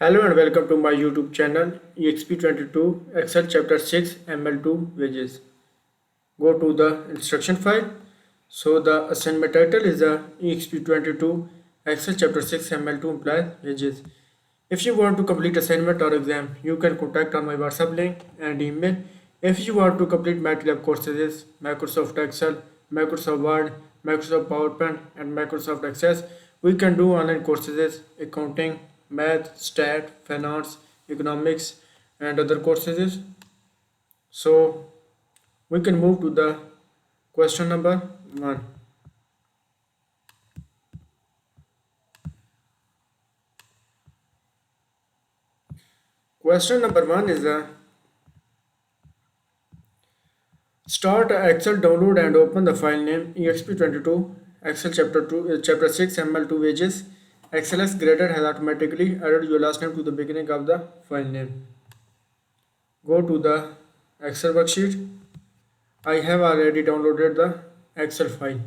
Hello and welcome to my YouTube channel Exp22 Excel Chapter 6 ML2 Wages. Go to the instruction file. So the assignment title is the Exp22 Excel Chapter 6 ML2 Employee Wages. If you want to complete assignment or exam, you can contact on my WhatsApp link and email. If you want to complete MylTLab courses, Microsoft Excel, Microsoft Word, Microsoft PowerPoint, and Microsoft Access, we can do online courses, accounting, math, stat, finance, economics, and other courses. So we can move to the question number 1. Question number 1 is start Excel, download and open the file name exp22 Excel chapter 6 ML2 wages. XLS graded has automatically added your last name to the beginning of the file name. Go to the Excel worksheet. I have already downloaded the Excel file.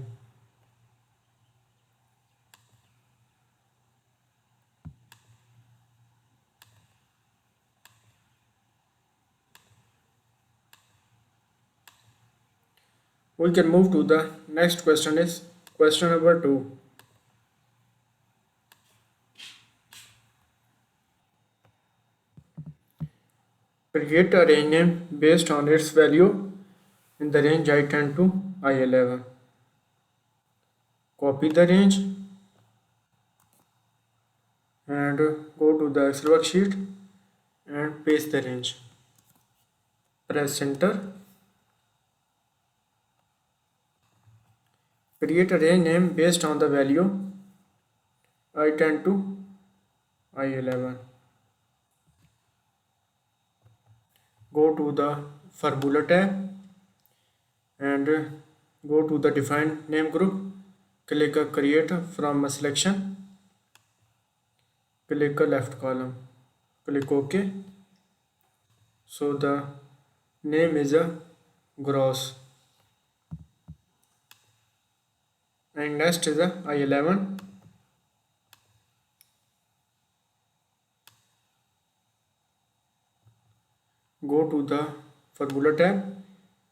We can move to the next question is question number 2. Create a range name based on its value in the range I10 to I11. Copy the range and go to the Excel worksheet and paste the range. Press enter. Create a range name based on the value I10 to I11. Go to the formula tab and go to the defined name group. Click create from a selection. Click left column. Click OK. So the name is a gross. And next is a I11. Go to the formula tab,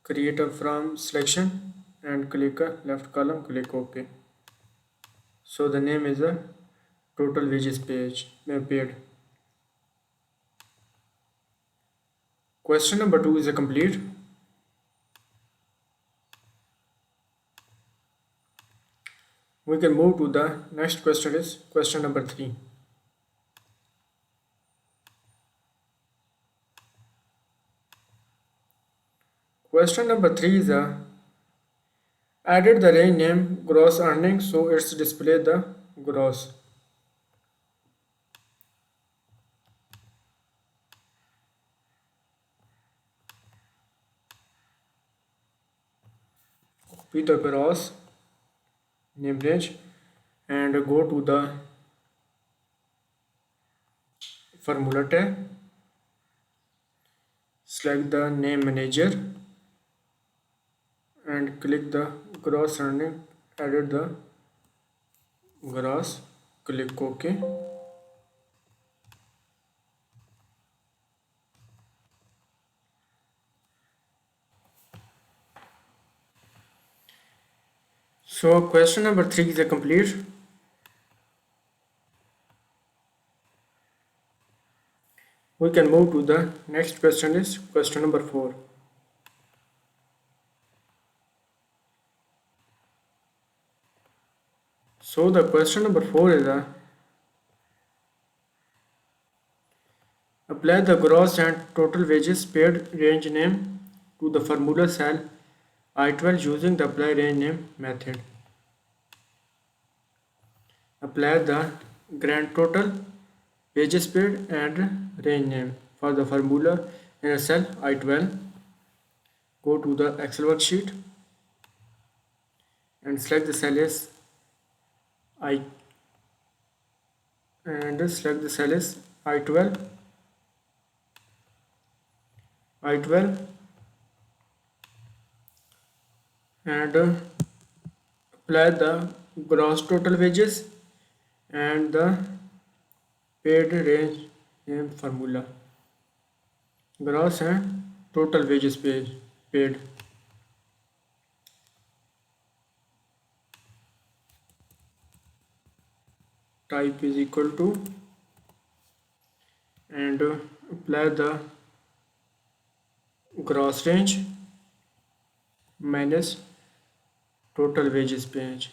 create a from selection and click a left column, click OK. So the name is a total wages page paid. Question number 2 is a complete. We can move to the next question is question number 3. Question number 3 is added the range name gross earnings so it's display the gross. Copy the gross name range and go to the formula tab, select the name manager and click the gross earning, added the gross, click OK. So question number 3 is a complete. We can move to the next question is question number 4. So the question number 4 is apply the gross and total wages paid range name to the formula cell I12 using the apply range name method. Apply the grand total, wages paid and range name for the formula in a cell I12. Go to the Excel worksheet and select the cell as I12 and apply the gross total wages and the paid range name formula. Gross and total wages paid. Type is equal to, and apply the gross range minus total wages paid.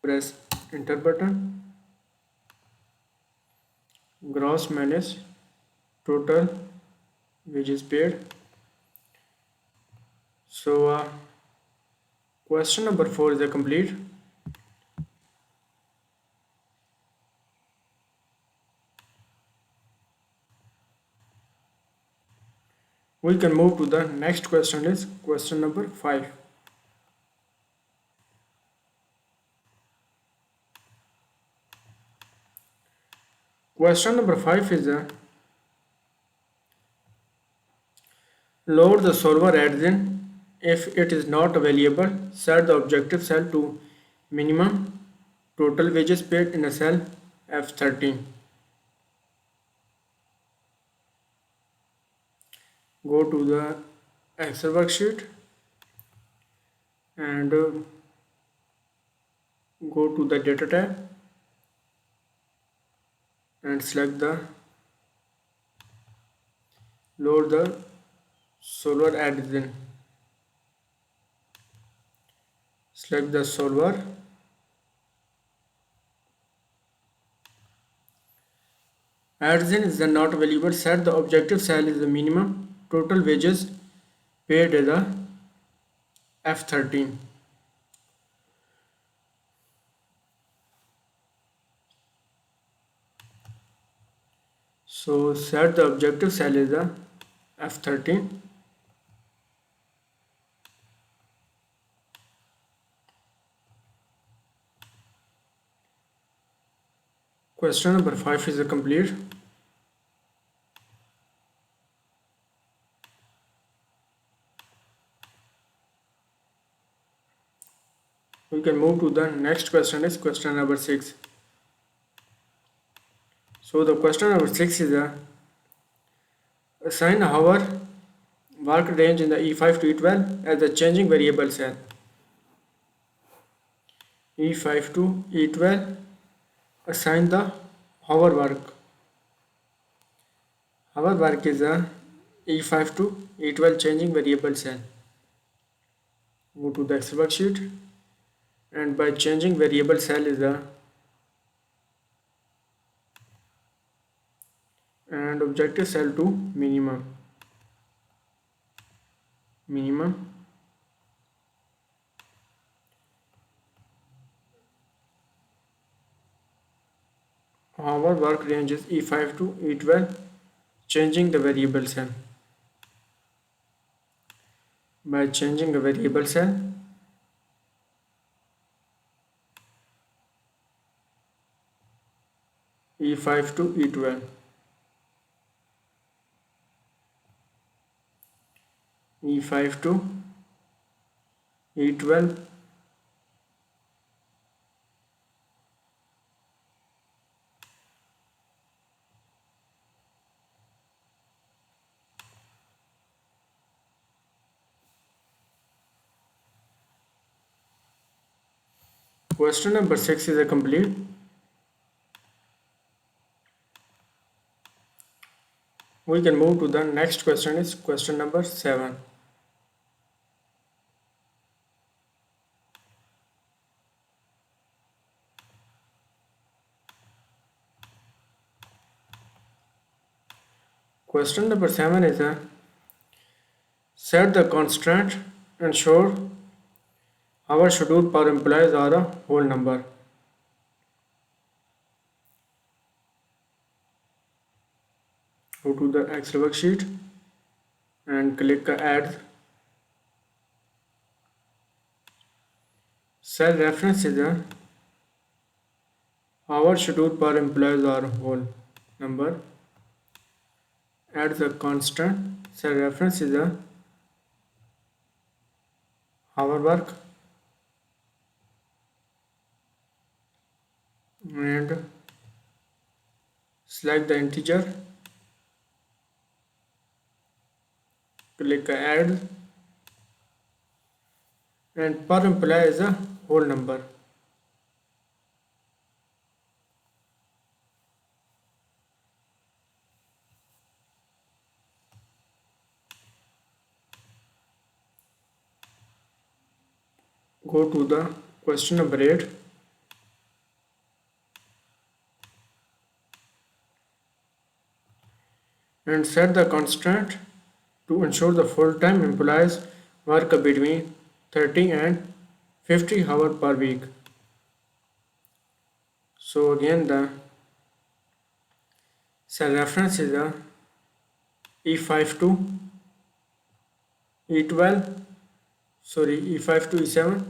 Press enter button. Gross minus total wages paid. So question number 4 is complete. We can move to the next question, is question number 5. Question number 5 is load the solver adds in. If it is not available, set the objective cell to minimum total wages paid in a cell F13. Go to the Excel worksheet and go to the data tab and select the load the solver adds in. Select the solver adds in is not available. Set the objective cell is the minimum total wages paid as a F13. So set the objective cell is a F13. Question number 5 is complete. We can move to the next question, is question number 6. So the question number 6 is assign hour work range in the E5 to E12 as a changing variable cell. E5 to E12, assign the hour work. Hour work is a E5 to E12 changing variable cell. Go to the Excel worksheet, and by changing variable cell is a and objective cell to minimum. Our work range is E5 to E12, changing the variable cell. By changing the variable cell, E5 to E12. E5 to E12. Question number 6 is complete. We can move to the next question, is question number 7. Question number 7 is set the constraint, ensure our schedule per employees are a whole number. Go to the Excel worksheet and click add. Cell reference is our schedule per employees are whole number. Add the constant. Cell reference is hour work and select the integer click add, and per employee is a whole number. Go to the question number 8 and set the constraint to ensure the full-time employees work between 30 and 50 hours per week. So again the cell reference is a E52, E12, sorry E52, E7.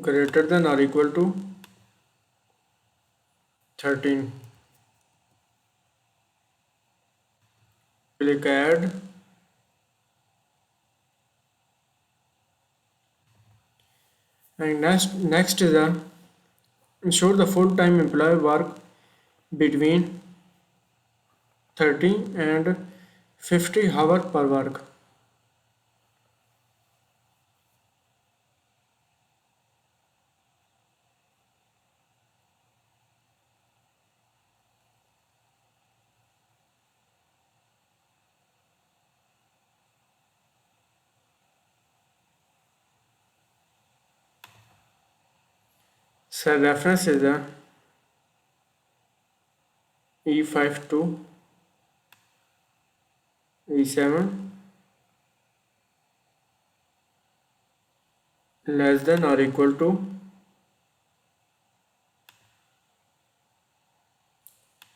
Greater than or equal to 13. Click add, and next is a ensure the full-time employee work between 30 and 50 hours per work. Cell reference is a E52, E7, less than or equal to,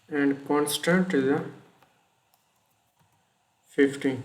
and constant is a 50.